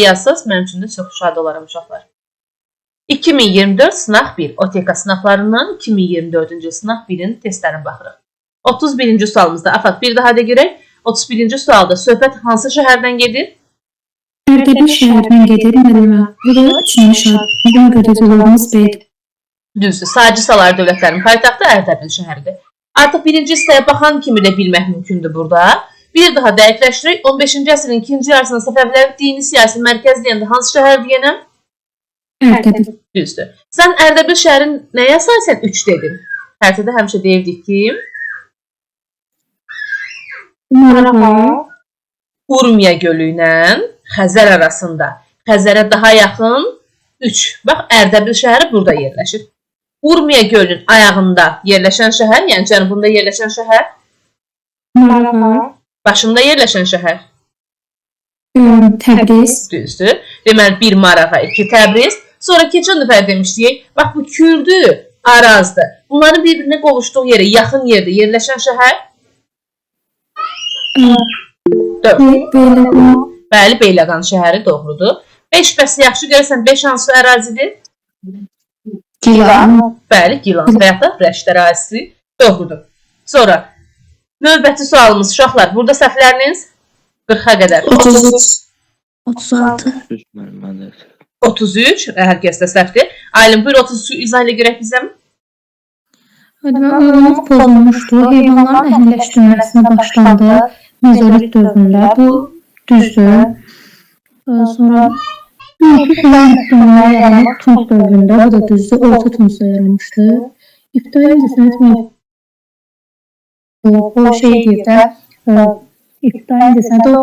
yazsaz, mənim üçün də çox şad olaram uşaqlar. 2024 sınaq 1. OTK sınaqlarından 2024-cü sınaq 1-in testlərinə baxırıq. 31-ci sualımızda Afaq bir daha da görək. 31-ci sualda söhbət hansı şəhərdən gedir? Ərdəbil şəhərindən gedir, müəllimə. Bu da 3-cü şəhər. Bizim götürücülərimiz Beydir. Düzdür. Sağcı Salar dövlətlərinin paytaxtı Ərdəbil şəhəridir. Artıq birinci hissəyə baxan kimi də bilmək mümkündür burada. Bir daha dəqiqləşdirək. 15-ci əsrin ikinci yarısında Səfəvilərin dini siyasi mərkəz deyəndə hansı şəhər deyənəm? Ərdəbil. Düzdür. Sən Ərdəbil şəhərin nəyə əsasən 3 dedin? Xəritədə həmişə deyirdik ki, Urmiya gölü ilə Xəzər arasında. Xəzərə daha yaxın 3. Bax, Ərdəbil şəhəri burada yerləşir. Urmiya gölünün ayağında yerləşən şəhər, yəni cənubunda yerləşən şəhər. Başında yerləşən şəhər. Təbriz. Düzdür. Deməli, 1 Marağa, 2 Təbriz. Sonra keçən dəfə demişdik, bax bu Kürdü, Arazdır. Bunların bir-birinə qovuşduğu yerə, yaxın yerdə yerləşən şəhər. 4. Bəli, Beyləqan şəhəri doğrudur. 5 bəs yaxşı görürsən, 5 hansı ərazidir? Gilan. Bəli, Gilan və ya da Rəşd ərazisi doğrudur. Sonra növbəti sualımız uşaqlar, burada səhvləriniz 40-a qədər. 33. 36. 33, hər kəsdə səhvdir. Aylin, buyur 33 izah ilə görək bizə. Heyvanlar pozulmuşdu. Heyvanların əhliləşdirilməsinə başlandı mezolit dövründə. Bu düzdür. Sonra Heyvan üstünlüğü yaranıb Tunç dövründə. Bu da düzdür. Orta Tunçda yaranmışdı. İbtidai incəsənət o şey deyir də İbtidai incəsənət o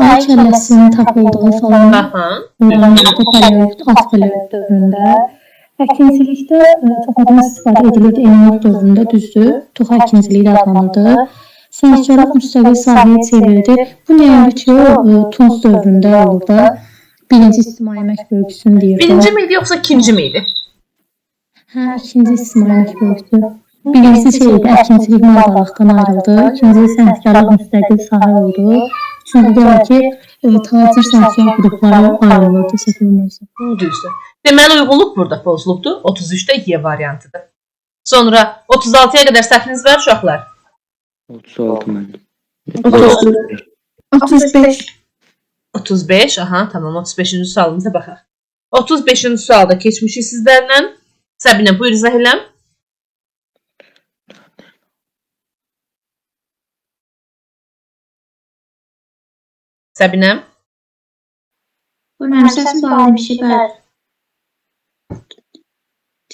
ay kəlləsinin tapıldığı falan alt paleolit dövründə. Əkinçilikdə toxudan istifadə edilirdi Eneolit dövründə, düzdür. Toxa əkinçiliyi də adlanırdı. Sənətkarlıq müstəqil sahəyə çevrildi. Bu nəyə ki, Tunç dövründə olur da. Birinci ictimai əmək bölgüsünü deyir. Birinci miydi yoxsa ikinci miydi? Hə, ikinci ictimai əmək bölgüsü. Birincisi şeydi, əkinçilik maldarlıqdan ayrıldı. İkinci sənətkarlıq müstəqil sahə oldu. Çünki deyək ki, tacir sənətkar qrupları ayrılırdı, səfirlərsə. Düzdür. Deməli, uyğunluq burada pozulubdur. 33-də Y variantıdır. Sonra 36-ya qədər səhviniz var uşaqlar? 36 mənim. 35. 35, aha, tamam, 35-ci sualımıza baxaq. 35-ci sualda keçmişik sizlərlə. Səbinə, buyur izah eləm. Səbinə. Bu mənim səsim bağlamışı bəli.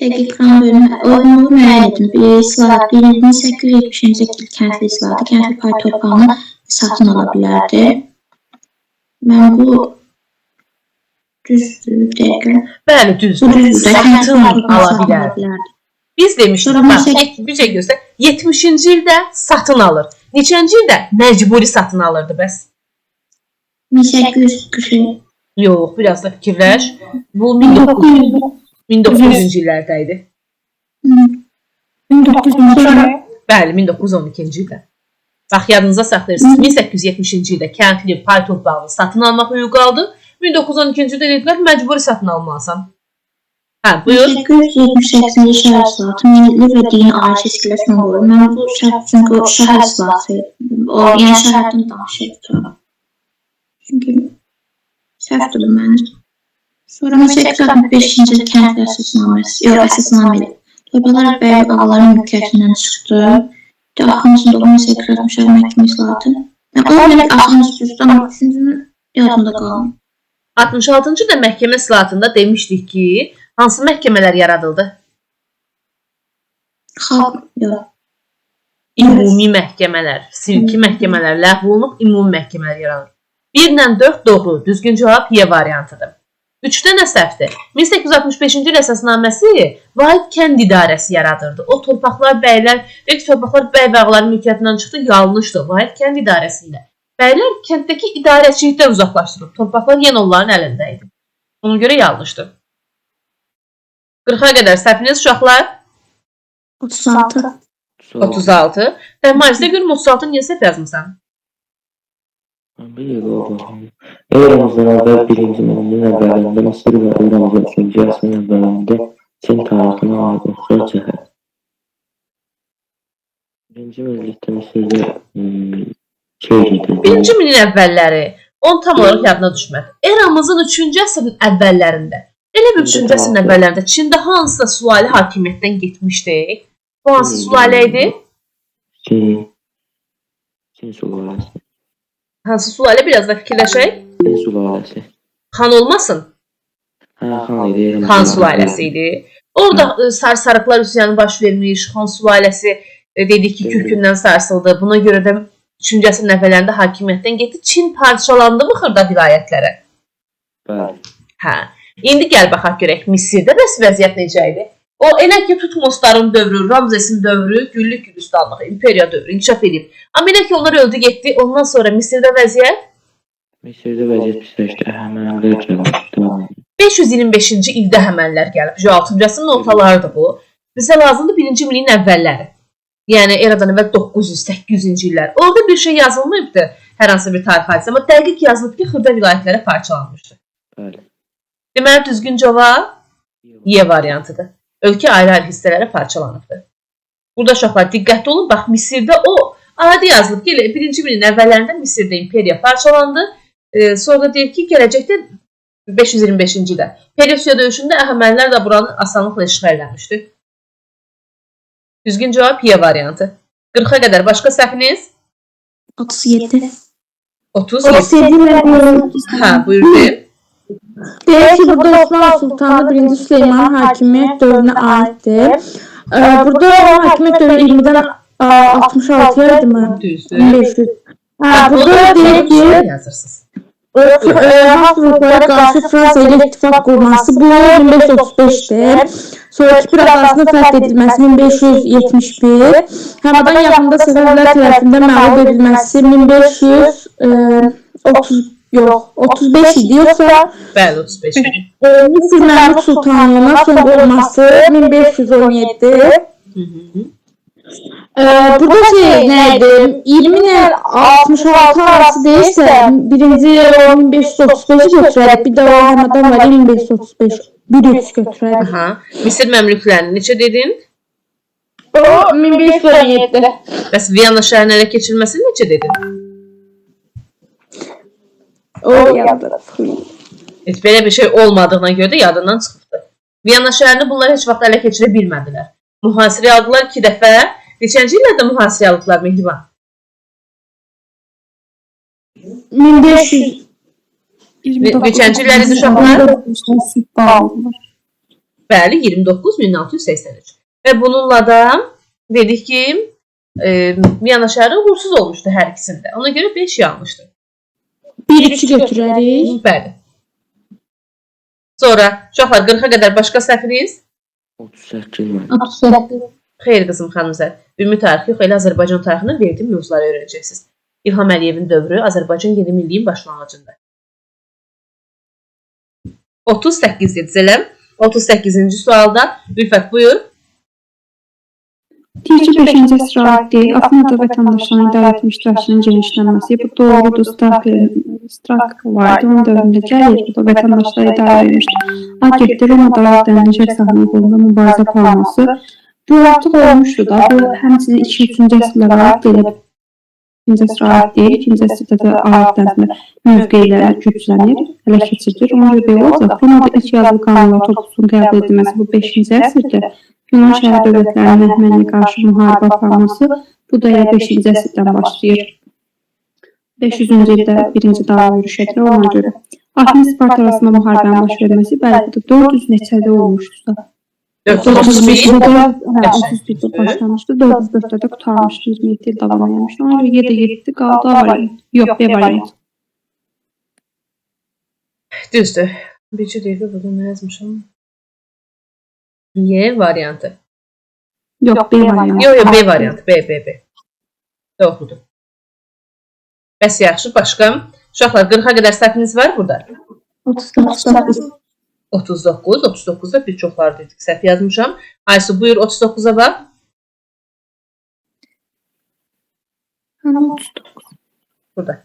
Tek ekran bölümü oyunluğu müəyyən edin. Bir islahat 1870-ci il kəndli islahatı kəndli pay torpağını satın ala bilərdi. Mən bu düzdür deyirəm. Bəli, düzdür. Satın ala bilərdi. Biz demişdik, bir şey göstər. 70-ci ildə satın alır. Neçənci ildə məcburi satın alırdı bəs? 1800. Yox, biraz da fikirləş. Bu 1900-cü illərdə idi. 1912. Bəli, 1912-ci ildə. Bax, yadınıza saxlayırsınız. 1870-ci ildə kəndli pay torpağını satın almaq hüququ aldı. 1912-ci ildə dedilər, məcburi satın almalısan. Hə, buyur. 1878-ci şəhər islahatı milli və dini ayrı seçkilə son qoyur. Mən bu şəhər, çünki o şəhər islahatı, o yəni şəhərdən danışır. Çünki səhvdir bu mənim. Sonra 1865-ci il kəndli əsasnaməli. Torpaqlar bəy ağaların mülkiyyətindən çıxdı. Axıncında 1860 məhkəmə islahatı. O demək axıncı düzdür, amma üçüncünün yadında qalmır. 66-cı da məhkəmə islahatında demişdik ki, hansı məhkəmələr yaradıldı? Xalq, yox. Ümumi məhkəmələr, silki məhkəmələr ləğv olunub, ümumi məhkəmələr yaradılır. 1 ilə 4 doğru, düzgün cavab Y variantıdır. 3-də nə səhvdir? 1865-ci il əsasnaməsi vahid kənd idarəsi yaradırdı. O torpaqlar bəylər, torpaqlar bəy və ağaların mülkiyyətindən çıxdı, yanlışdır. Vahid kənd idarəsi ilə. Bəylər kənddəki idarəçilikdən uzaqlaşdırılıb. Torpaqlar yenə onların əlində idi. Ona görə yanlışdır. 40-a qədər səhviniz uşaqlar? 36. 36. Marizdə görüm 36 niyə səhv yazmısan? Bir yıl oldu. Eramızdan evvel birinci minilin evvelinde Mısır ve eramızın 3. asrın evvelinde Çin tarixine ait oxşar cəhət. Birinci minillikdə Mısırda şey gedirdi. Birinci minin əvvəlləri, onun tam olaraq yadına düşmədi. Eramızın 3-cü əsrin əvvəllərində, elə bir 3-cü əsrin əvvəllərində Çində hansısa sülalə hakimiyyətdən getmişdi. Bu hansı sülalə idi? Çin sülaləsi. Hansı sülalə? Biraz da fikirləşək. Çin sülaləsi. Xan olmasın? Xan idi. Xan sülaləsi idi. Orada sarsarıqlar üsyanı baş vermiş. Xan sülaləsi dedik ki, kürkündən sarsıldı. Buna görə də 3-cü əsrin əvvəllərində hakimiyyətdən getdi. Çin parçalandı mı xırda vilayətlərə? Bəli. Hə. İndi gəl baxaq görək, Misirdə bəs vəziyyət necə idi? O elə ki, Tutmosların dövrü, Ramzesin dövrü, güllük Gürcüstanlığı, imperiya dövrü inkişaf edib. Amma elə ki, onlar öldü getdi. Ondan sonra Misirdə vəziyyət? Misirdə vəziyyət pisləşdi. Əhəmənilər gəlmişdi. 525-ci ildə Həmənlər gəlib. 6-cı əsrin ortalarıdır bu. Bizə lazımdır 1-ci milliyin əvvəlləri. Yəni eradan əvvəl 900-800-cü illər. Orada bir şey yazılmayıbdı, hər hansı bir tarix hadisə, amma dəqiq yazılıb ki, xırda vilayətlərə parçalanmışdı. Bəli. Deməli, düzgün cavab Y variantıdır. Ölkə ayrı-ayrı hissələrə parçalanıbdır. Burada uşaqlar diqqətli olun. Bax, Misirdə o adi yazılıb ki, 1-ci milliyin əvvəllərində Misirdə imperiya parçalandı. Sonra da deyir ki, gələcəkdə 525-ci ildə Perisiya döyüşündə Əhəmənilər də buranı asanlıqla işğal eləmişdi. Düzgün cavab Y variantı. 40-a qədər başqa səhviniz? 37. 37. Hə, buyurun. Deyək ki, burada Osmanlı Sultanı 1. Süleymanın hakimiyyət dövrünə aiddir. Burada onun hakimiyyət dövrü 20-dən 66-ya idi mi? Düzdür. 1500. Burada deyək ki, yazırsınız. Habsburglara qarşı Fransa ilə ittifaq qurması bu 1535-dir. Sonraki bir arasında fərq edilməsi 1571. Həmədan yaxında Səfəvilər tərəfindən məğlub edilməsi 1535 idi, yoxsa? Bəli, 35 idi. Misir Məhmud Sultanlığına son olması 1517. Burada şey neydi? 20 ile 66 arası değilse birinci 1535 götürerek bir de o Həmədan var 1535 bir üç götürerek. Aha. Misir məmlüklərini neçə dedin? O 1517. Bəs Viyana şəhərinin ələ keçirilməsini neçə dedin? O yadda. Heç belə bir şey olmadığına görə də yadından çıxıbdı. Viyana şəhərini bunlar heç vaxt ələ keçirə bilmədilər. Mühasirəyə aldılar 2 dəfə. Neçənci illərdə mühasirəyə aldılar Mehriban? 1500. Neçənci illəri uşaqlar? Bəli, 29.1683. Və bununla da dedik ki, Viyana şəhəri uğursuz olmuşdu hər ikisində. Ona görə 5 yanlışdı. Bir üçü götürərik. Bəli. Sonra uşaqlar 40-a qədər başqa səhviniz? 38. Xeyr qızım xanımzə. Ümumi tarix yox, elə Azərbaycan tarixindən verdiyim mövzuları öyrənəcəksiniz. İlham Əliyevin dövrü Azərbaycan yeni milliyin başlanğıcında. 38 dedizələm. 38-ci sualda Ülfət buyur. Tiyci 5-ci əsrə aid deyil. Afinada vətəndaşların idarə etmə iştirakının genişlənməsi. Bu doğrudur. Strak vardı. Onun dövründə gəlir. Bu da vətəndaşlar idarə edilmişdir. Agirdə Roma dağlarında Nijer sahili qolunda mübarizə aparılması. Bu artıq olmuşdu da. Bu həmçinin 2-3-cü əsrlərə aid deyil. 2-ci əsrə aid deyil. 2-ci əsrdə də aid dərsində mövqeylər güclənir, ələ keçirilir. Ona görə belə olacaq. Romada ilk yazılı qanunlar toplusunun qəbul edilməsi bu 5-ci əsrdə. Yunan şəhər dövlətlərinin Əhəməniyə qarşı müharibə aparması bu da 5-ci əsrdən başlayır. 500-cü ildə birinci dava yürüş edilir ona görə. Afin Sparta arasında müharibənin baş verməsi bəlkə də 400 neçədə olmuşdu. 431 başlamışdı, 404-də də qutarmışdı, 27 il davam eləmişdi. Ona görə 7 qaldı A variantı. Yox, B variantı. Düzdür. Bircə dəqiqə burada nə yazmışam? Y variantı. Yox, B variantı. Yox, B variantı. B. Doğrudur. Bəs yaxşı, başqa? Uşaqlar 40-a qədər səhviniz var burada? 39'da bir çoxlar dedik. Səhv yazmışam. Aysu buyur 39'a bax. Burada.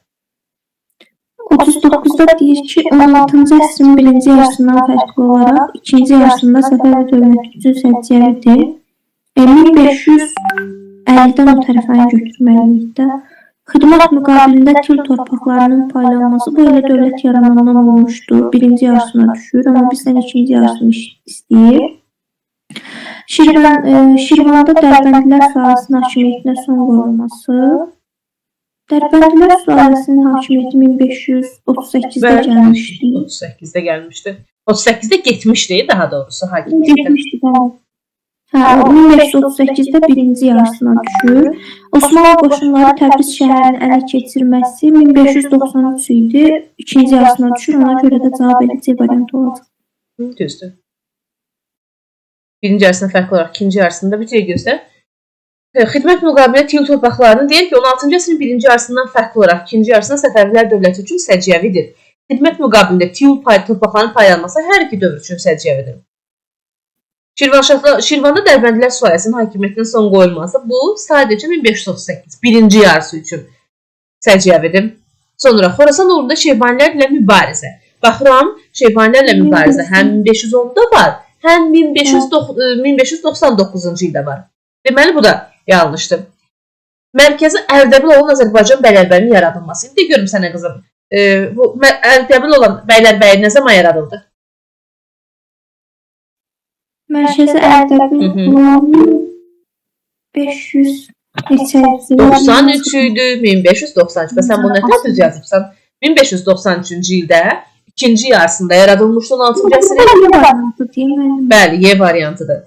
39-da deyir ki, 16-cı əsrin birinci yarısından fərqli olaraq, ikinci yarısında Səfəvi dövləti üçün səciyyəvidir. 1550-dən o tərəfəni götürməliyikdə. Xidmət müqabilində Til torpaqlarının paylanması bu elə dövlət yaranandan olmuşdu. Birinci yarısına düşür, amma bizdən ikinci yarısını istəyir. Şirvanda Dərbəndilər sülaləsinin hakimiyyətinə son qoyulması. Dərbəndilər sülaləsinin hakimiyyəti 1538-də gəlmişdi. 38-də gəlmişdi. 38-də getmişdi, daha doğrusu hakimiyyətə. Getmişdi, bəli. 1538-də birinci yarısına düşür. Osmanlı qoşunları Təbriz şəhərini ələ keçirməsi 1593 idi. İkinci yarısına düşür, ona görə də cavab edici variant olacaq. Düzdür. Birinci yarısına fərqli olaraq ikinci yarısında bir şey göstər. Xidmət müqabilində Til torpaqlarının deyir ki, 16-cı əsrin birinci yarısından fərqli olaraq ikinci yarısında Səfəvilər dövləti üçün səciyyəvidir. Xidmət müqabilində Til torpaqlarının paylanması hər iki dövr üçün səciyyəvidir. Şirvanda Dərbəndilər sülaləsinin hakimiyyətinə son qoyulması bu sadəcə 1538 birinci yarısı üçün səciyyəvidir. Sonra Xorasan uğrunda Şeybanilərlə mübarizə. Baxıram, Şeybanilərlə mübarizə həm 1510-da var, həm 1599-cu ildə var. Deməli, bu da yanlışdır. Mərkəzi Ərdəbil olan Azərbaycan bəylərbəyinin yaradılması. İndi görüm sənə qızım, bu Ərdəbil olan bəylərbəyi nə zaman yaradıldı? Mərkəzi Ərdəbil olan 593 idi, 1593. Və sən bunu nətər düz yazıbsan? 1593-cü ildə ikinci yarısında yaradılmışdı 16-cı əsrin. Bəli, Y variantıdır.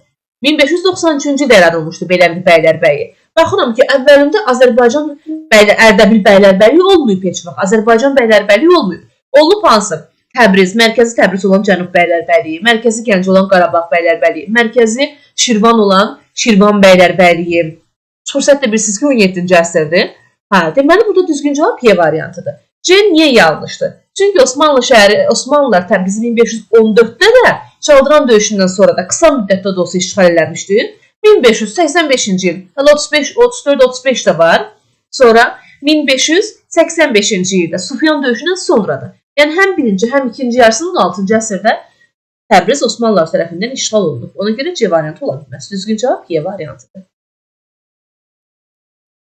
1593-cü ildə yaradılmışdı belə bir bəylərbəyi. Baxıram ki, əvvəlində Azərbaycan Ərdəbil bəylərbəyi olmayıb heç vaxt. Azərbaycan bəylərbəyi olmayıb. Olub hansı? Təbriz, mərkəzi Təbriz olan Cənub bəylərbəyliyi, mərkəzi Gəncə olan Qarabağ bəylərbəyliyi, mərkəzi Şirvan olan Şirvan bəylərbəyliyi. Fürsət də bilirsiniz ki, 17-ci əsrdir. Deməli, burada düzgün cavab Y variantıdır. C niyə yanlışdır? Çünki Osmanlılar Təbrizi 1514-də də Çaldıran döyüşündən sonra da qısa müddətdə də olsa işğal eləmişdir. 1585-ci il, 34-35 də var. Sonra 1585-ci ildə Sufyan döyüşündən sonradır. Yəni həm birinci, həm ikinci yarısının 16-cı əsrdə Təbriz Osmanlılar tərəfindən işğal olunub. Ona görə C variantı ola bilməz. Düzgün cavab Y variantıdır.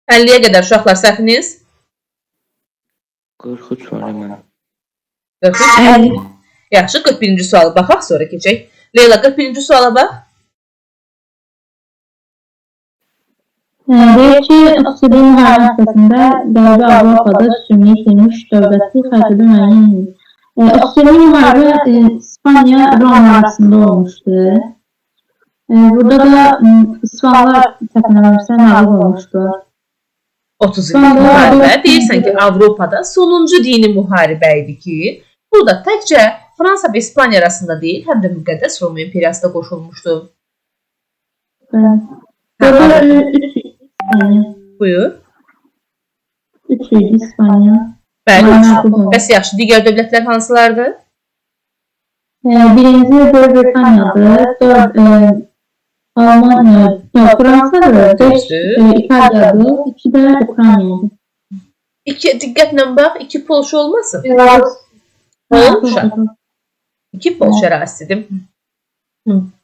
50-yə qədər uşaqlar səhviniz? 43 var hemen. 43. Yaxşı, 41-ci sualı baxaq, sonra keçək. Leyla, 41-ci suala bax. Deyir ki, Oktyabr müharibəsində Qərbi Avropada üstünlük itirmiş dövləti xəritədə müəyyən edir. Oktyabr müharibə İspanya Roma arasında olmuşdu. Burada da İspanlar təxminən məğlub olmuşdu. 30 illik müharibə. Deyirsən ki, Avropada sonuncu dini müharibə idi ki, burada təkcə Fransa və İspanya arasında deyil, həm də müqəddəs Roma imperiyası da qoşulmuşdu. Burada 3 İspanya. Buyur. 3 idi İspanya. Bəli. Bəs yaxşı, digər dövlətlər hansılardır? Birinci Böyük Britaniyadır, 4 Almanya, Fransadır, 5 İtaliyadır, 2 də Ukraynadır. Diqqətlə bax, 2 Polşa olmasın? Polşa. 2 Polşa ərazisidir.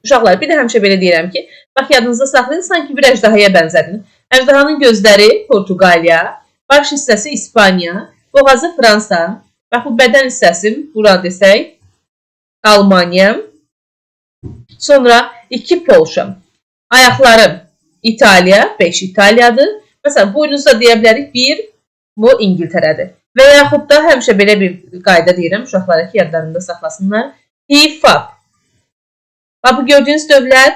Uşaqlar, bir də həmişə belə deyirəm ki, bax yadınızda saxlayın, sanki bir əjdahaya bənzədin. Əjdahanın gözləri Portuqaliya, baş hissəsi İspanya, boğazı Fransa, bax bu bədən hissəsi, bura desək, Almanya, sonra 2 Polşa, ayaqları İtaliya, 5 İtaliyadır. Məsələn, boynuzda deyə bilərik 1, bu İngiltərədir. Və yaxud da həmişə belə bir qayda deyirəm, uşaqlara ki, yadlarında saxlasınlar. HİFAP. Bu gördüyünüz dövlət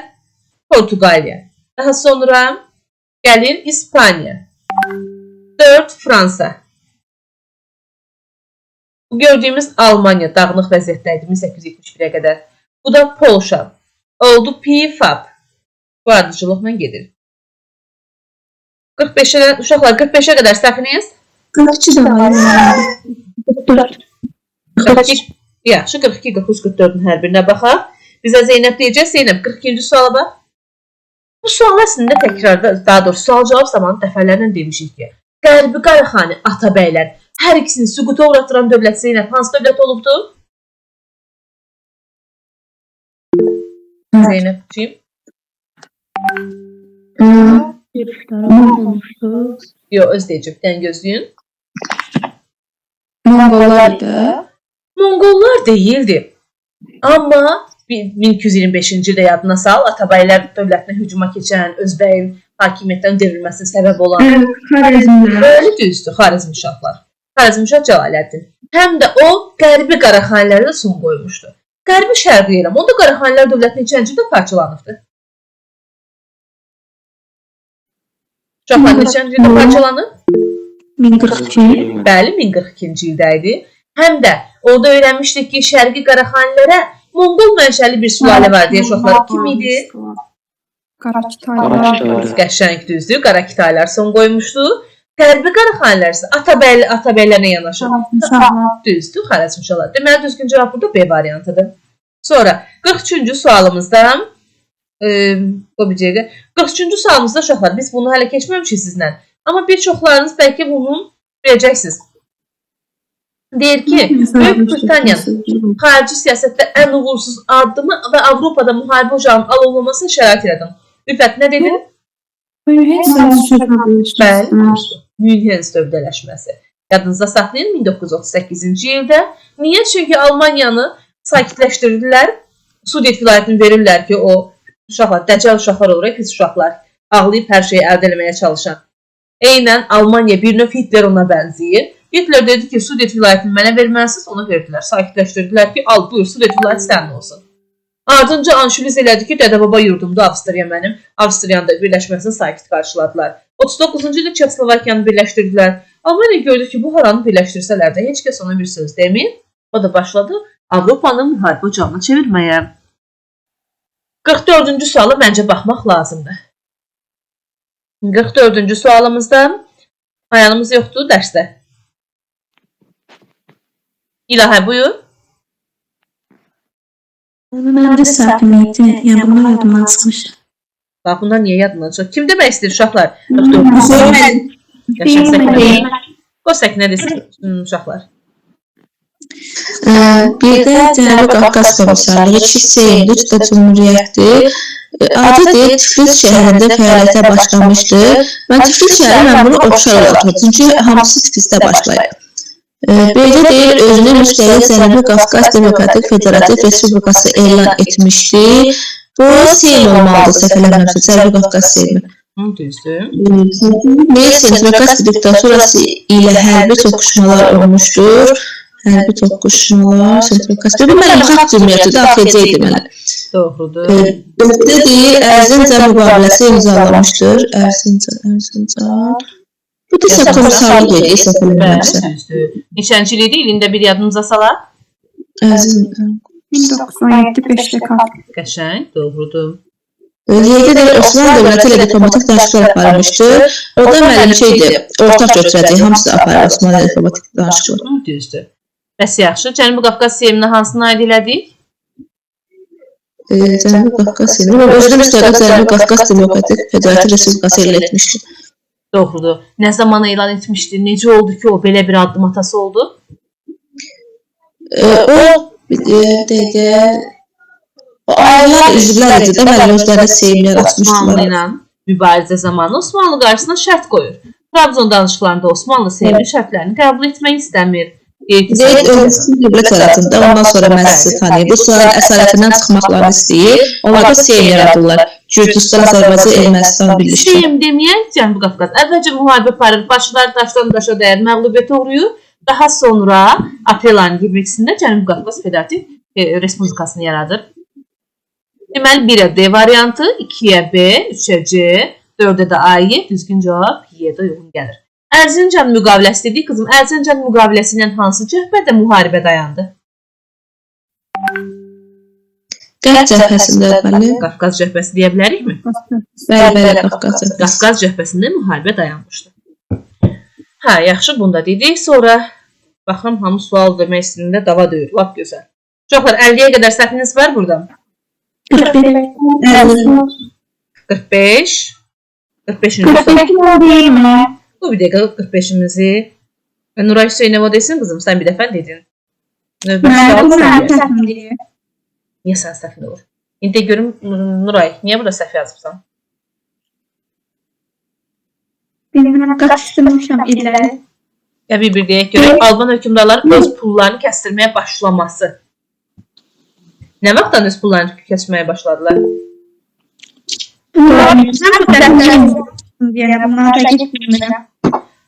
Portuqaliya. Daha sonra gəlir İspanya. 4 Fransa. Bu gördüyümüz Almanya dağınıq vəziyyətdəydi 1871-ə qədər. Bu da Polşa. Oldu PFAP. Bu ardıcılıqla gedir. 45-ə, uşaqlar 45-ə qədər səhviniz? 42 də var. 42. Yaxşı, 42, 43, 44-ün hər birinə baxaq. Bizə Zeynəb deyəcək. Zeynəb, 42-ci suala bax. Bu sual əslində təkrarda, daha doğrusu sual cavab zamanı dəfələrlə demişik ki, Qərbi Qaraxani Atabəylər hər ikisini süquta uğratdıran dövlət Zeynəb hansı dövlət olubdur? Zeynəb kim? Yox, öz deyəcək, dən gözləyin. Monqollardı. Monqollar deyildi. Amma 1225-ci ildə yadına sal, Atabəylər dövlətinə hücuma keçən, Özbəyin hakimiyyətdən devrilməsinə səbəb olan Böyle düzdür, Xarəzmşahlar. Xarəzmşah Cəlaləddin. Həm də o, Qərbi Qaraxanilərə də son qoymuşdu. Qərbi şərqi eləm. Onda Qaraxanilər dövləti neçənci ildə parçalanıbdı? Uşaqlar neçənci ildə parçalanıb? 1042. Bəli, 1042-ci ildə idi. Həm də orada öyrənmişdik ki, şərqi Qaraxanilərə Monqol mənşəli bir sülalə var deyə uşaqlar kim idi? Qarakitaylar. Qəşəng düzdür. Qarakitaylar son qoymuşdu. Qərbi Qaraxanilər isə Atabəylərlə yanaşır. Düzdür, Xarəzmşahlar. Deməli, düzgün cavab burada B variantıdır. Sonra 43-cü sualımızda 43-cü sualımızda uşaqlar, biz bunu hələ keçməmişik sizlə. Amma bir çoxlarınız bəlkə bunu biləcəksiniz. Deyir ki, Böyük Britaniyanın xarici siyasətdə ən uğursuz addımı və Avropada müharibə ocağının alovlamasını şərait elədim. Ülfət, nə dedin? Bəli, Münhen sövdələşməsi. Yadınızda saxlayın 1938-ci ildə. Niyə? Çünki Almaniyanı sakitləşdirdilər. Sudet vilayətini verirlər ki, o uşaqlar, dəcəl uşaqlar olur, pis uşaqlar. Ağlayıb hər şeyi əldə eləməyə çalışan. Eynən Almaniya bir növ Hitler ona bənzəyir. Hitler dedi ki, Sudet vilayətini mənə verməlisiniz, ona verdilər. Sakitləşdirdilər ki, al, buyur, Sudet vilayəti sənin olsun. Ardınca anşüliz elədi ki, dədə-baba yurdumda Avstriya mənim. Avstriyanın da birləşməsini sakit qarşıladılar. 39-cu ildə Çexoslovakiyanı birləşdirdilər. Almaniya gördü ki, bu haranı birləşdirsələr də heç kəs ona bir söz demir. O da başladı Avropanı müharibə ocağına çevirməyə. 44-cü suala məncə baxmaq lazımdır. 44-cü sualımızda ayağımız yoxdur dərsdə. İlahə, buyur. Məndə səhvim idi. Yəni bunlar yadımdan çıxmışdı. Bax, bunlar niyə yadından çıxır? Kim demək istəyir uşaqlar? O səkinə desin uşaqlar. Bir də Cənubi Qafqaz Komissarlığı Çin Lütfə Cumhuriyyəti adı Tiflis şəhərində fəaliyyətə başlamışdı. Mən Tiflis şəhəri mən bunu oxşar olaraq, çünki hamısı Tiflisdə başlayıb. Belə deyil, özünü müstəqil Cənubi Qafqaz Demokratik Federativ Respublikası elan etmişdi. Bu Seym olmalıdır, səhv eləmirəmsə, Cənubi Qafqaz Seymi. Düzdür. Sentrokast diktaturası ilə hərbi toqquşmalar olmuşdur. Hərbi toqquşmalar, Sentrokast. Bu mənim xalq cümləti daxilcə idi mənə. Doğrudur. Dörtdə deyil, Ərzincan müqaviləsi imzalamışdır. Ərzincan. Bu da isə komissarlıq edir, səhv eləmirəmsə. Düzdür. Neçənci ildə ilində bir yadınıza salaq? Ərzincan. 1917 5 Qəşəng, doğrudur. 7 də Osmanlı dövləti ilə diplomatik danışıqlar aparmışdır. O da mənim şeydir, ortaq götürəcək, hamısı aparır Osmanlı ilə diplomatik danışıqlar. Düzdür. Bəs yaxşı, Cənubi Qafqaz Seyminə hansını aid elədik? Cənubi Qafqaz Seymi. Özünü müstəqil Cənubi Qafqaz Demokratik Federativ Respublikası elan etmişdi. Doğrudur. Nə zaman elan etmişdi? Necə oldu ki, o belə bir addım atası oldu? O aylar üzvlər idi də, mənim özlərində Seymlər açmışdılar. Osmanlı ilə mübarizə zamanı Osmanlı qarşısına şərt qoyur. Trabzon danışıqlarında Osmanlı Seymi şərtlərini qəbul etmək istəmir. Zeyd özünün dövlət yaratında, ondan sonra məclisi tanıyıb. Bu sualın əsarətindən çıxmaqlarını istəyir. Onlar da Seym yaradırlar. Gürcistan, Azərbaycan, Ermənistan birləşdi. Seym deməyək Cənubi Qafqaz. Əvvəlcə müharibə aparır, başları daşdan daşa dəyər, məğlubiyyət uğrayır. Daha sonra aprel ayının 22-sində Cənubi Qafqaz Federativ Respublikasını yaradır. Deməli 1-ə D variantı, 2-yə B, 3-ə C, 4-ə də A-yə, düzgün cavab Y-də uyğun gəlir. Ərzincan müqaviləsi dedik, qızım. Ərzincan müqaviləsi ilə hansı cəhbədə müharibə dayandı? Qərb cəbhəsində deməli. Qafqaz cəhbəsi deyə bilərikmi? Bəli, Qafqaz cəbhəsi. Qafqaz cəhbəsində müharibə dayanmışdı. Hə, yaxşı, bunu da dedik. Sonra baxıram, hamı sual demək istəyində dava döyür. Lap gözəl. Uşaqlar, 50-yə qədər səhviniz var burada? 45. 45-ci sual. Bu bir dəqiqə 45-imizi Nuray Hüseynova desin qızım, sən bir dəfə dedin. Mən Növbəti sual bu səndə. mənim səhvim deyil. Niyə sən səhvin olur? İndi görüm Nuray, niyə burada səhv yazıbsan? Bilmirəm, qaçdırmışam illəri. Ya bir deyək görək, Alban hökmdarları öz pullarını kəstirməyə başlaması. Nə vaxtdan öz pullarını kəsməyə başladılar?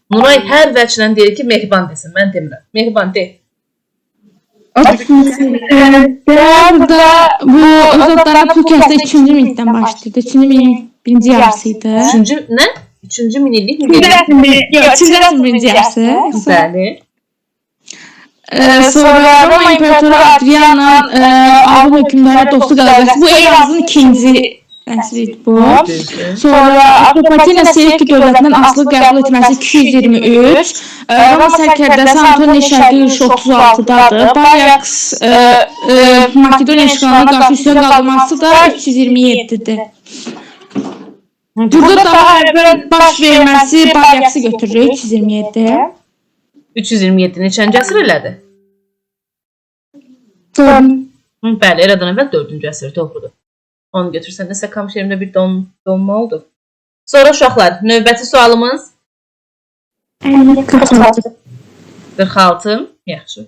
Nuray hər vəchlə deyir ki, Mehriban desin, mən demirəm. Mehriban de. Burada bu zatlara pul kəsdi 2-ci minillikdən başlayırdı. 2-ci minillik birinci yarısıydı. Üçüncü, nə? Üçüncü minillik mi? İkinci rəsm birinci yarısı. Bəli. Sonra Roma İmparatoru Adrianla Alban hökmdarı dostluq əlaqəsi. Bu eramızın ikinci rəsmidir bu. Düzdür. Sonra Atropatina Selevki dövlətindən asılı qəbul etməsi 223. Roma sərkərdəsi Antoni Şərqi yürüyüşü 36-dadır. Baryaks Makedoniya işğalına qarşı üsyan qaldırması da 327-dir. Burada daha əvvəl baş verməsi Baryaksı götürür 327. 327 neçənci əsr elədi? Bəli, eradan əvvəl 4-cü əsr, doğrudur. Onu götürsən, nəsə kamışerimdə bir donma oldu. Sonra uşaqlar, növbəti sualımız 46. 46. Yaxşı.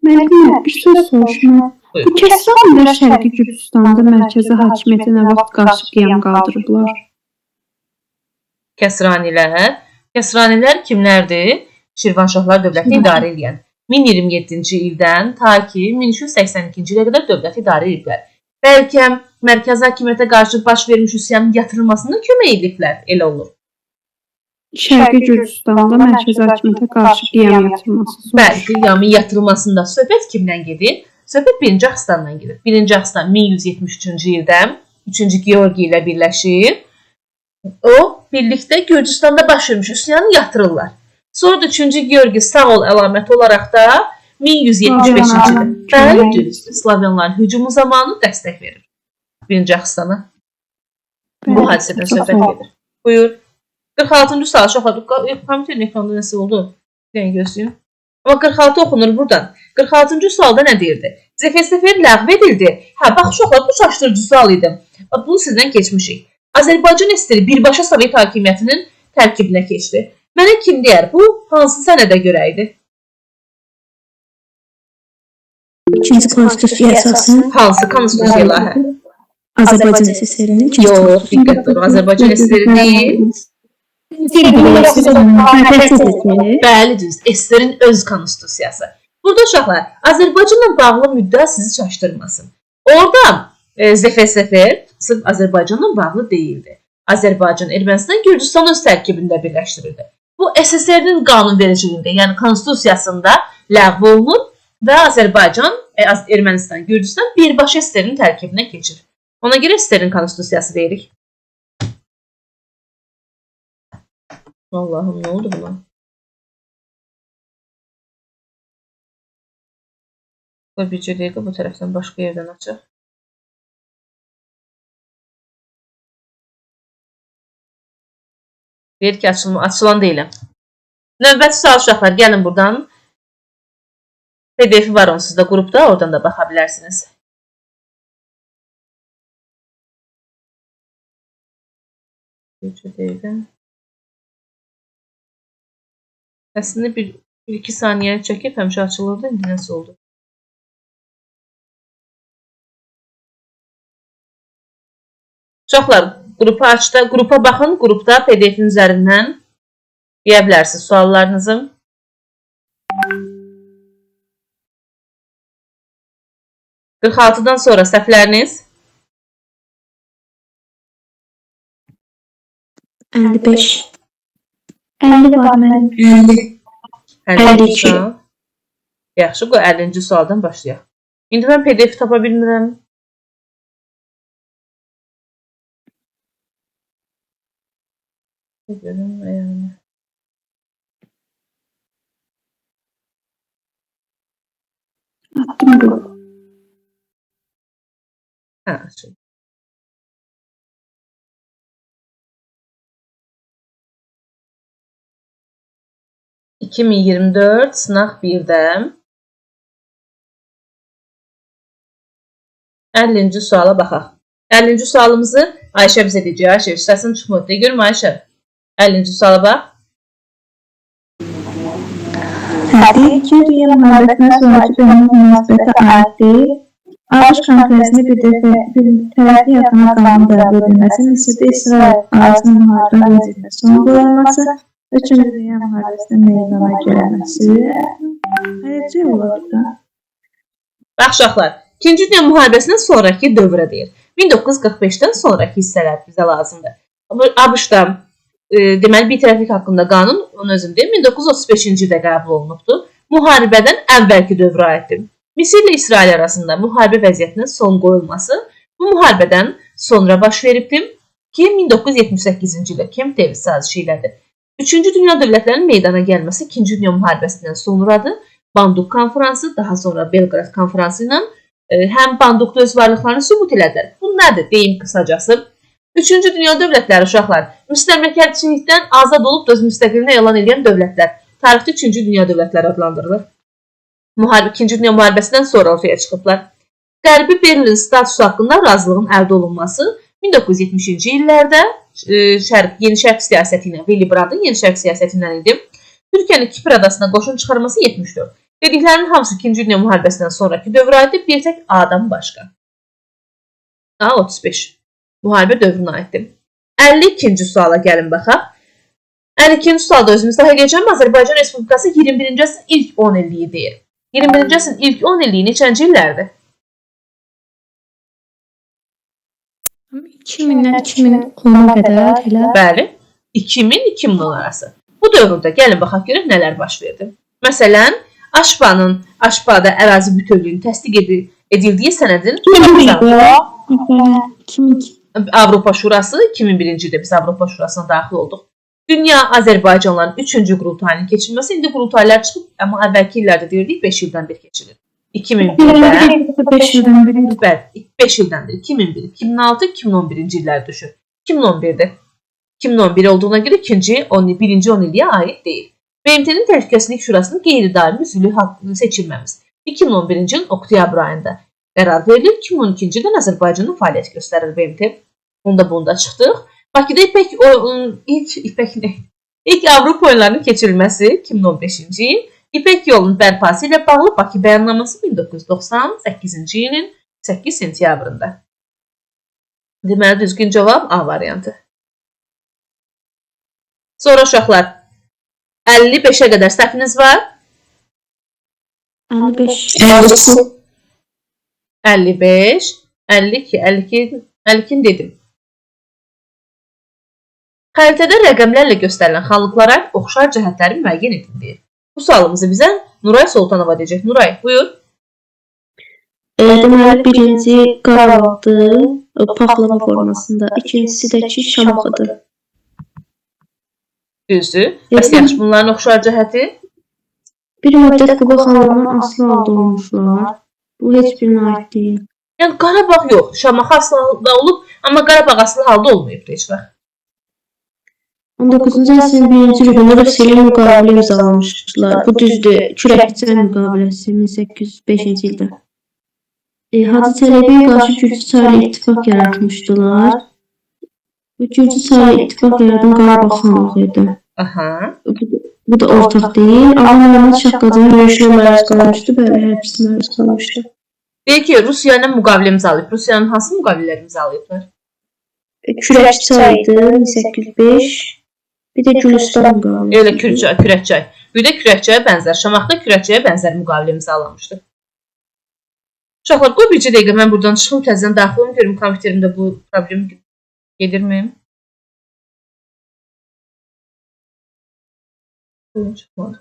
Müəllimə, bir söz soruşma. Buyur. Bu Kəsranilər Şərqi Gürcüstanda mərkəzi hakimiyyətə nə vaxt qarşı qiyam qaldırıblar? Kəsranilər kimlərdir? Şirvanşahlar dövlətini idarə edən. 1027-ci ildən ta ki 1382-ci ilə qədər dövləti idarə ediblər. Bəlkə mərkəzi hakimiyyətə qarşı baş vermiş üsyanın yatırılmasına kömək ediblər, elə olur. Şərqi Gürcüstanda mərkəzi hakimiyyətə qarşı qiyam yatırılması. Bəli, qiyamın yatırılmasında söhbət kimdən gedir? Söhbət 1-ci Axstandan gedir. 1-ci Axstan 1173-cü ildə 3-cü Georgi ilə birləşir. O, birlikdə Gürcüstanda baş vermiş üsyanı yatırırlar. Sonra da 3-cü Georgi sağ ol əlaməti olaraq da 1175-ci ildə bəli, düzdür, Slavyanların hücumu zamanı dəstək verir 1-ci Axstana. Bu hadisədən söhbət gedir. Buyur. 46-cı sual uşaqlar. Kompüterin ekranda nəsə oldu? Yəni gözləyim. Amma 46 oxunur buradan. 46-cı sualda nə deyirdi? Zefesfer ləğv edildi. Hə, bax uşaqlar, bu çaşdırıcı sual idi. Bunu sizdən keçmişik. Azərbaycan SSR birbaşa Sovet hakimiyyətinin tərkibinə keçdi. Mənə kim deyər? Bu hansı sənədə görə idi? İkinci konstitusiya əsası. Hansı konstitusiya layihə? Azərbaycan SSR-nin ikinci Yox, diqqət olun. Azərbaycan SSR deyil. Bəli, düz. SSR-in öz konstitusiyası. Burada uşaqlar, Azərbaycanla bağlı müddət sizi çaşdırmasın. Orada ZFSFR sırf Azərbaycanla bağlı deyildi. Azərbaycan, Ermənistan, Gürcüstan öz tərkibində birləşdirildi. Bu SSR-nin qanunvericiliyində, yəni konstitusiyasında ləğv olunur və Azərbaycan, Ermənistan, Gürcüstan birbaşa SSR-in tərkibinə keçir. Ona görə SSR-in konstitusiyası deyirik. Allah'ım, nə oldu buna? Bir dəqiqə bu tərəfdən başqa yerdən açıq. Deyir ki, açılan deyiləm. Növbəti sual uşaqlar, gəlin buradan. PDF-i var onsuz da qrupda, oradan da baxa bilərsiniz. Bir dəqiqə. Əslində 1-2 saniyə çəkib həmişə açılırdı, indi nəsə oldu? Uşaqlar, qrupa baxın, qrupda PDF-in üzərindən deyə bilərsiniz suallarınızı. Dan sonra səhvləriniz? 55. 50 var mənim. 52. Yaxşı, bu 50-ci sualdan başlayaq. İndi mən PDF tapa bilmirəm. Attım bu. Hə, açın. 2024 sınaq 1-də 50-ci suala baxaq. 50-ci sualımızı Ayşə bizə deyəcək. Ayşə, səsin çıxmır. De görüm Ayşə. 50-ci suala bax. İkinci Dünya Müharibəsindən sonraki dönəm münasibətə aiddir. ABŞ Konqresində bir tərəfli yaxına qanun qəbul edilməsi, Misirdə İsrail arasında müharibə vəziyyətinə son qoyulması, Üçüncü Dünya Müharibəsinin meydana gəlməsi. Necə olar da? Bax uşaqlar, İkinci Dünya Müharibəsindən sonraki dövrə deyir. 1945-dən sonraki hissələr bizə lazımdır. ABŞ-da deməli bir tərəflik haqqında qanun onun özündə 1935-ci ildə qəbul olunubdu. Müharibədən əvvəlki dövrə aiddir. Misir ilə İsrail arasında müharibə vəziyyətinin son qoyulması bu müharibədən sonra baş veribdir ki 1978-ci ildə Camp Davis sazişi ilədir. Üçüncü Dünya dövlətlərinin meydana gəlməsi 2-ci Dünya müharibəsindən sonradır. Bandung konfransı, daha sonra Belqrad konfransı ilə həm Bandungda öz varlıqlarını sübut elədilər. Bu nədir? Deyim qısacası. Üçüncü Dünya dövlətləri uşaqlar müstəmləkəçilikdən azad olub öz müstəqilliyini elan edən dövlətlər. Tarixdə Üçüncü Dünya dövlətləri adlandırılır. İkinci Dünya müharibəsindən sonra ortaya çıxıblar. Qərbi Berlin statusu haqqında razılığın əldə olunması 1970-ci illərdə Yeni Şərq siyasəti ilə, Willy Brandt'ın Yeni Şərq siyasəti ilə idi. Türkiyənin Kipr adasına qoşun çıxarması 74. Dediklərinin hamısı 2-ci Dünya müharibəsindən sonraki dövrə aiddir, bir tək A'dan başqa. A35. Müharibə dövrünə aiddir. 52-ci suala gəlin baxaq. 52-ci sualda özümüz daha eləyəcəm. Azərbaycan Respublikası 21-ci əsrin ilk 10 illiyi deyir. 21-ci əsrin ilk 10 illiyi neçənci illərdir? 2000-dən 2010-a qədər elə. Bəli, 2000-2010 arası. Bu dövrdə gəlin baxaq görək nələr baş verdi. Məsələn, Aşpa'da ərazi bütövlüyünün təsdiq edildiyi sənədin Avropa Şurası 2001-ci ildə biz Avropa Şurasına daxil olduq. Dünya Azərbaycanların 3-cü qurultayının keçirilməsi indi qurultaylar çıxıb, amma əvvəlki illərdə deyirdik 5 ildən bir keçilir. 2001-də 5 ildən bir. Bəli, 5 ildən bir. 2001, 2006, 2011-ci illər düşür. 2011-də 2011 olduğuna görə birinci 10 illiyə aid deyil. BMT-nin Təhlükəsizlik Şurasının qeyri-daimi üzvlüyü haqqında seçilməmiz 2011-ci ilin oktyabr ayında qərar verilir. 2012-ci ildən Azərbaycanın fəaliyyət göstərir BMT. Bunda çıxdıq. Bakıda ilk Avropa oyunlarının keçirilməsi 2015-ci il. İpək yolunun bərpası ilə bağlı Bakı bəyannaməsi 1998-ci ilin 8 sentyabrında. Deməli, düzgün cavab A variantı. Sonra uşaqlar, 55-ə qədər səhviniz var. 55. 55, 52 dedim. Xəritədə rəqəmlərlə göstərilən xanlıqlara oxşar cəhətləri müəyyən edin deyir. Bu sualımızı bizə Nuray Soltanova deyəcək. Nuray, buyur. Deməli, birinci Qarabağdır, paxlava formasında, ikincisi də ki, Şamaxıdır. Düzdür. Bəs yaxşı, bunların oxşar cəhəti? Bir müddət Quba xanlığından asılı halda olmuşlar. Bu heç birinə aid deyil. Yəni Qarabağ yox, Şamaxı asılı halda olub, amma Qarabağ asılı halda olmayıb heç vaxt. 19-cu əsrin birinci ilində Rusiya ilə müqavilə imzalamışdılar. Bu düzdür, Kürəkçay müqaviləsi 1805-ci ildə. Hacı Çələbiyə qarşı Gürcü-Çarlı ittifaq yaratmışdılar. Bu Gürcü-Çarlı ittifaq yaradan Qarabağ xanlığı idi. Bu da ortaq deyil. Ağa Məhəmməd Şah Qacarın yürüşünə məruz qalmışdı, bəli, hərbisi məruz qalmışdı. Deyək ki, Rusiya ilə müqavilə imzalayıb. Rusiyanın hansı müqavilələri imzalayıblar? Kürəkçaydı 1805. Bir də Gülüstan müqaviləsi. Elə Kürəkçay. Bir də Kürəkçaya bənzər. Şamaxıda Kürəkçaya bənzər müqavilə imzalamışdı. Uşaqlar, qoy bircə dəqiqə mən buradan çıxım, təzədən daxil olum, görüm kompüterimdə bu problem gedirmi? Çıxmadı.